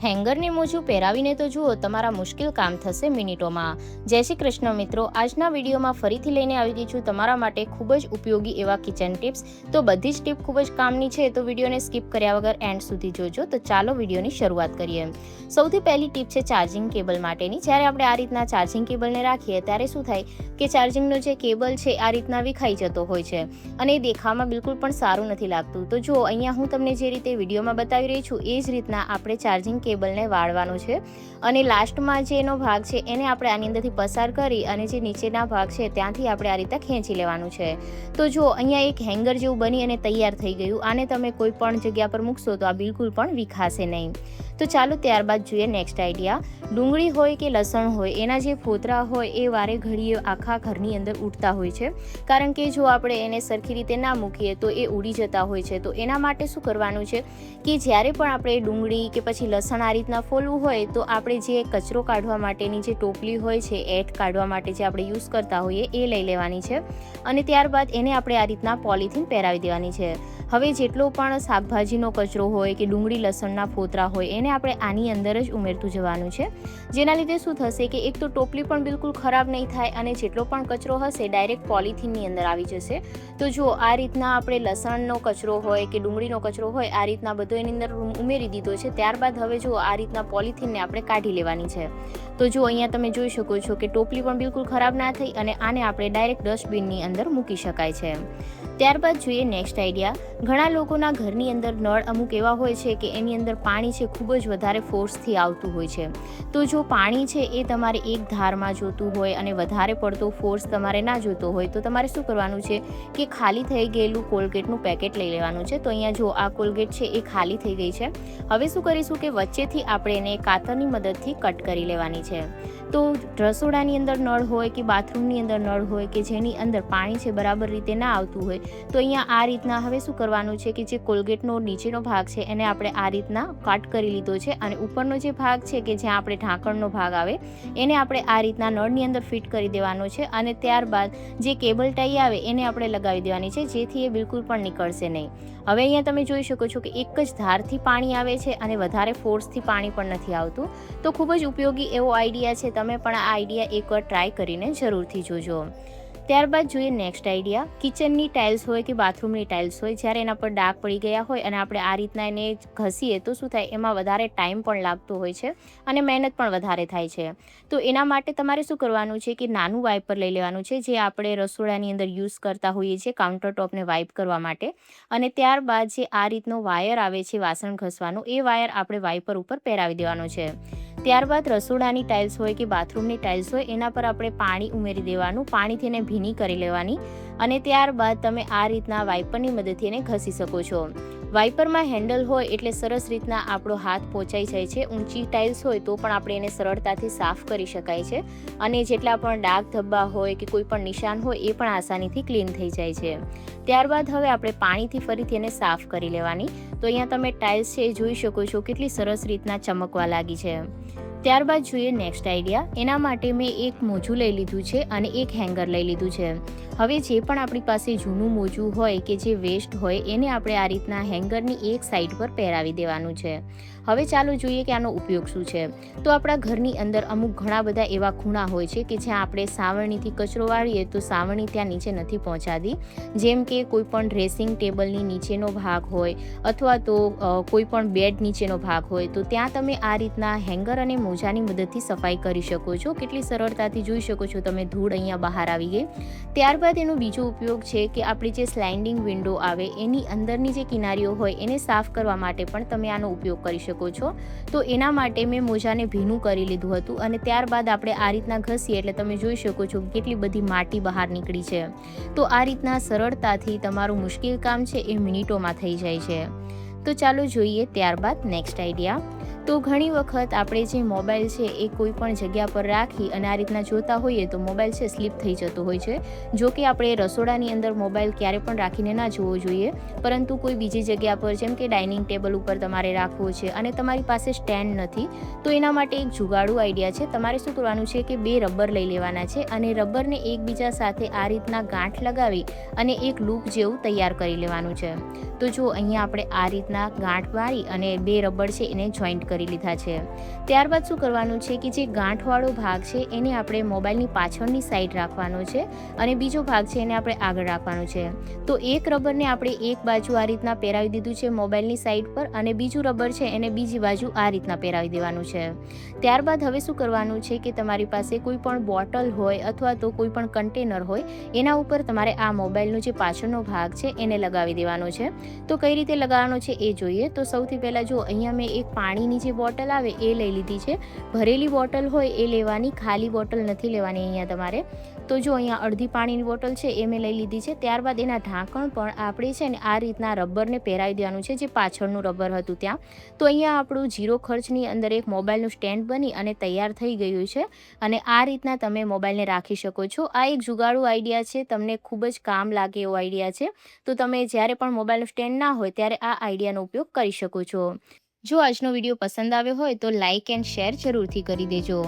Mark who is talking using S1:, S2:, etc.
S1: હેંગરને મોજું પહેરાવીને તો જુઓ, તમારા મુશ્કેલ કામ થશે મિનિટોમાં। જય શ્રી કૃષ્ણ મિત્રો, આજના વિડીયોમાં ફરીથી લઈને આવી ગઈ છું તમારા માટે ખૂબ જ ઉપયોગી એવા કિચન ટિપ્સ। તો બધી જ ટિપ ખૂબ જ કામની છે, તો વિડીયોને સ્કીપ કર્યા વગર એન્ડ સુધી જોજો। તો ચાલો વિડીયોની શરૂઆત કરીએ। સૌથી પહેલી ટિપ છે ચાર્જિંગ કેબલ માટેની। જ્યારે આપણે આ રીતના ચાર્જિંગ કેબલને રાખીએ ત્યારે શું થાય કે ચાર્જિંગનો જે કેબલ છે આ રીતના વિખાઈ જતો હોય છે અને એ દેખાવામાં બિલકુલ પણ સારું નથી લાગતું। તો જુઓ, અહીંયા હું તમને જે રીતે વિડીયોમાં બતાવી રહી છું એ જ રીતના આપણે ચાર્જિંગ કેબલને વાળવાનો છે અને લાસ્ટમાં જે એનો ભાગ છે એને આપણે આની અંદરથી પસાર કરી અને જે નીચેના ભાગ છે ત્યાંથી આપણે આ રીતે ખેંચી લેવાનું છે। તો જો અહીંયા એક હેંગર જેવું બની અને તૈયાર થઈ ગયું। આને તમે કોઈ પણ જગ્યા પર મૂકશો તો આ બિલકુલ પણ વિખાશે નહીં। તો ચાલો ત્યારબાદ જોઈએ નેક્સ્ટ આઈડિયા। ડુંગળી હોય કે લસણ હોય, એના જે ફોતરા હોય એ વારે ઘડીએ આખા ઘરની અંદર ઉડતા હોય છે, કારણ કે જો આપણે એને સરખી રીતે ના મૂકીએ તો એ ઉડી જતા હોય છે। તો એના માટે શું કરવાનું છે કે જ્યારે પણ આપણે ડુંગળી કે પછી લસણ આ રીતના ફોલવું હોય તો આપણે જે કચરો કાઢવા માટેની જે ટોપલી હોય છે, એઠ કાઢવા માટે જે આપણે યુઝ કરતા હોઈએ એ લઈ લેવાની છે અને ત્યારબાદ એને આપણે આ રીતના પોલિથીન પહેરાવી દેવાની છે। હવે જેટલો પણ શાકભાજીનો કચરો હોય કે ડુંગળી લસણના ફોતરા હોય એને આપણે આની અંદર જ ઉમેરતું જવાનું છે, જેના લીધે શું થશે કે એક તો ટોપલી પણ બિલકુલ ખરાબ નહીં થાય અને જેટલો પણ કચરો હશે ડાયરેક્ટ પોલિથીનની અંદર આવી જશે। તો જો આ રીતના આપણે લસણનો કચરો હોય કે ડુંગળીનો કચરો હોય આ રીતના બધો એની અંદર ઉમેરી દીધો છે। ત્યારબાદ હવે જો આ રીતના પોલિથીનને આપણે કાઢી લેવાની છે। તો જો અહીંયા તમે જોઈ શકો છો કે ટોપલી પણ બિલકુલ ખરાબ ના થઈ અને આને આપણે ડાયરેક્ટ ડસ્ટબિનની અંદર મૂકી શકાય છે। ત્યારબાદ જોઈએ નેક્સ્ટ આઈડિયા। ઘણા લોકોના ઘરની અંદર નળ અમુક એવા હોય છે કે એની અંદર પાણી છે ખૂબ જ વધારે ફોર્સથી આવતું હોય છે। તો જો પાણી છે એ તમારે એક ધારમાં જોતું હોય અને વધારે પડતો ફોર્સ તમારે ના જોતો હોય તો તમારે શું કરવાનું છે કે ખાલી થઈ ગયેલું કોલગેટનું પેકેટ લઈ લેવાનું છે। તો અહીંયા જો આ કોલગેટ છે એ ખાલી થઈ ગઈ છે। હવે શું કરીશું કે વચ્ચેથી આપણે એને કાતરની મદદથી કટ કરી લેવાની છે। તો રસોડાની અંદર નળ હોય કે બાથરૂમની અંદર નળ હોય કે જેની અંદર પાણી છે બરાબર રીતે ના આવતું હોય તો અહીંયા આ રીતના હવે શું કરવાનું છે કે જે કોલગેટનો નીચેનો ભાગ છે એને આપણે આ રીતના કટ કરી લીધો છે અને ઉપરનો જે ભાગ છે કે જ્યાં આપણે ઢાંકણનો ભાગ આવે એને આપણે આ રીતના નળની અંદર ફિટ કરી દેવાનો છે અને ત્યારબાદ જે કેબલ ટાઈ આવે એને આપણે લગાવી દેવાની છે, જેથી એ બિલકુલ પણ નીકળશે નહીં। હવે અહીંયા તમે જોઈ શકો છો કે એક જ ધારથી પાણી આવે છે અને વધારે ફોર્સથી પાણી પણ નથી આવતું। તો ખૂબ જ ઉપયોગી એવો આઈડિયા છે, તમે પણ આ આઈડિયા એકવાર ટ્રાય કરીને જરૂરથી જોજો। ત્યારબાદ જોઈએ નેક્સ્ટ આઈડિયા। કિચનની ટાઇલ્સ હોય કે બાથરૂમની ટાઇલ્સ હોય, જ્યારે એના પર ડાઘ પડી ગયા હોય અને આપણે આ રીતના એને ઘસીએ તો શું થાય, એમાં વધારે ટાઈમ પણ લાગતો હોય છે અને મહેનત પણ વધારે થાય છે। તો એના માટે તમારે શું કરવાનું છે કે નાનું વાઇપર લઈ લેવાનું છે, જે આપણે રસોડાની અંદર યુઝ કરતા હોઈએ છીએ કાઉન્ટર ટોપને વાઇપ કરવા માટે, અને ત્યારબાદ જે આ રીતનો વાયર આવે છે વાસણ ઘસવાનો એ વાયર આપણે વાઇપર ઉપર પહેરાવી દેવાનો છે। ત્યારબાદ રસોડાની ટાઇલ્સ હોય કે બાથરૂમની ટાઇલ્સ હોય એના પર આપણે પાણી ઉમેરી દેવાનું, પાણીથી એને ભીની કરી લેવાની અને ત્યારબાદ તમે આ રીતના વાઇપરની મદદથી એને ઘસી શકો છો। વાઇપરમાં હેન્ડલ હોય એટલે સરસ રીતના આપણો હાથ પહોંચાઈ જાય છે। ઊંચી ટાઇલ્સ હોય તો પણ આપણે એને સરળતાથી સાફ કરી શકાય છે અને જેટલા પણ ડાઘ ધબ્બા હોય કે કોઈ પણ નિશાન હોય એ પણ આસાનીથી ક્લીન થઈ જાય છે। ત્યારબાદ હવે આપણે પાણીથી ફરીથી એને સાફ કરી લેવાની। તો અહીંયા તમે ટાઇલ્સ છે એ જોઈ શકો છો કેટલી સરસ રીતના ચમકવા લાગી છે। ત્યારબાદ જોઈએ નેક્સ્ટ આઈડિયા। એના માટે મેં એક મોજું લઈ લીધું છે અને એક હેંગર લઈ લીધું છે। હવે જે પણ આપણી પાસે જૂનું મોજું હોય કે જે વેસ્ટ હોય એને આપણે આ રીતના હેંગરની એક સાઈડ પર પહેરાવી દેવાનું છે। હવે ચાલો જોઈએ કે આનો ઉપયોગ શું છે। તો આપણા ઘરની અંદર અમુક ઘણા બધા એવા ખૂણા હોય છે કે જ્યાં આપણે સાવરણીથી કચરો વાળીએ તો સાવરણી ત્યાં નીચે નથી પહોંચાતી, જેમ કે કોઈ પણ ડ્રેસિંગ ટેબલની નીચેનો ભાગ હોય અથવા તો કોઈ પણ બેડ નીચેનો ભાગ હોય, તો ત્યાં તમે આ રીતના હેંગર અને મોજાની મદદથી સફાઈ કરી શકો છો। કેટલી સરળતાથી જોઈ શકો છો તમે, ધૂળ અહીંયા બહાર આવી ગઈ। ત્યારબાદ એનો બીજો ઉપયોગ છે કે આપણી જે સ્લાઇડિંગ વિન્ડો આવે એની અંદરની જે કિનારીઓ હોય એને સાફ કરવા માટે પણ તમે આનો ઉપયોગ કરી શકો છો। તો એના માટે મેં મોજાને ભીનું કરી લીધું હતું અને ત્યારબાદ આપણે આ રીતના ઘસીએ એટલે તમે જોઈ શકો છો કેટલી બધી માટી બહાર નીકળી છે। તો આ રીતના સરળતાથી તમારું મુશ્કેલ કામ છે એ મિનિટોમાં થઈ જાય છે। તો ચાલો જોઈએ ત્યારબાદ નેક્સ્ટ આઈડિયા। તો ઘણી વખત આપણે જે મોબાઈલ છે એ કોઈ પણ જગ્યા પર રાખી અને આ રીતના જોતા હોઈએ તો મોબાઈલ છે સ્લીપ થઈ જતો હોય છે। જો કે આપણે રસોડાની અંદર મોબાઈલ ક્યારે પણ રાખીને ના જોવો જોઈએ, પરંતુ કોઈ બીજી જગ્યા પર જેમ કે ડાઇનિંગ ટેબલ ઉપર તમારે રાખવો છે અને તમારી પાસે સ્ટેન્ડ નથી તો એના માટે એક જુગાડુ આઈડિયા છે। તમારે શું કરવાનું છે કે 2 રબર લઈ લેવાના છે અને રબરને એકબીજા સાથે આ રીતના ગાંઠ લગાવી અને એક લૂપ જેવું તૈયાર કરી લેવાનું છે। તો જો અહીંયા આપણે આ રીતના રબરના ગાંઠ મારી અને 2 રબર છે એને જોઈન્ટ કરી લીધા છે. ત્યારબાદ શું કરવાનું છે કે જે ગાંઠવાળો ભાગ છે એને આપણે મોબાઈલની પાછળની સાઈડ રાખવાનો છે અને બીજો ભાગ છે એને આપણે આગળ રાખવાનો છે. તો એક રબરને આપણે એક બાજુ આ રીતના પહેરાવી દીધું છે મોબાઈલની સાઈડ પર અને બીજું રબર છે એને બીજી બાજુ આ રીતના પહેરાવી દેવાનું છે. ત્યારબાદ હવે શું કરવાનું છે કે તમારી પાસે કોઈ પણ બોટલ હોય અથવા તો કોઈ પણ કન્ટેનર હોય એના ઉપર તમારે આ મોબાઈલનો જે પાછળનો ભાગ છે એને લગાવી દેવાનો છે. તો કઈ રીતે લગાવવાનો છે એ જોઈએ. તો સૌથી પહેલાં જો અહીંયા મેં એક પાણીની જે બોટલ આવે એ લઈ લીધી છે. ભરેલી બોટલ હોય એ લેવાની, ખાલી બોટલ નથી લેવાની અહીંયા તમારે. તો જો અહીંયા અડધી પાણીની બોટલ છે એ મેં લઈ લીધી છે. ત્યારબાદ એના ઢાંકણ પણ આપણે છે ને આ રીતના રબરને પહેરાવી દેવાનું છે જે પાછળનું રબર હતું ત્યાં. તો અહીંયા આપણું 0 ખર્ચની અંદર એક મોબાઈલનું સ્ટેન્ડ બની અને તૈયાર થઈ ગયું છે અને આ રીતના તમે મોબાઈલને રાખી શકો છો. આ એક જુગાડુ આઈડિયા છે, તમને ખૂબ જ કામ લાગે એવો આઈડિયા છે. તો તમે જ્યારે પણ મોબાઈલનું સ્ટેન્ડ ના હોય ત્યારે આ આઈડિયાનો ઉપયોગ કરી શકો છો. જો આજનો વિડીયો પસંદ આવ્યો હોય તો લાઇક એન્ડ શેર જરૂરથી કરી દેજો.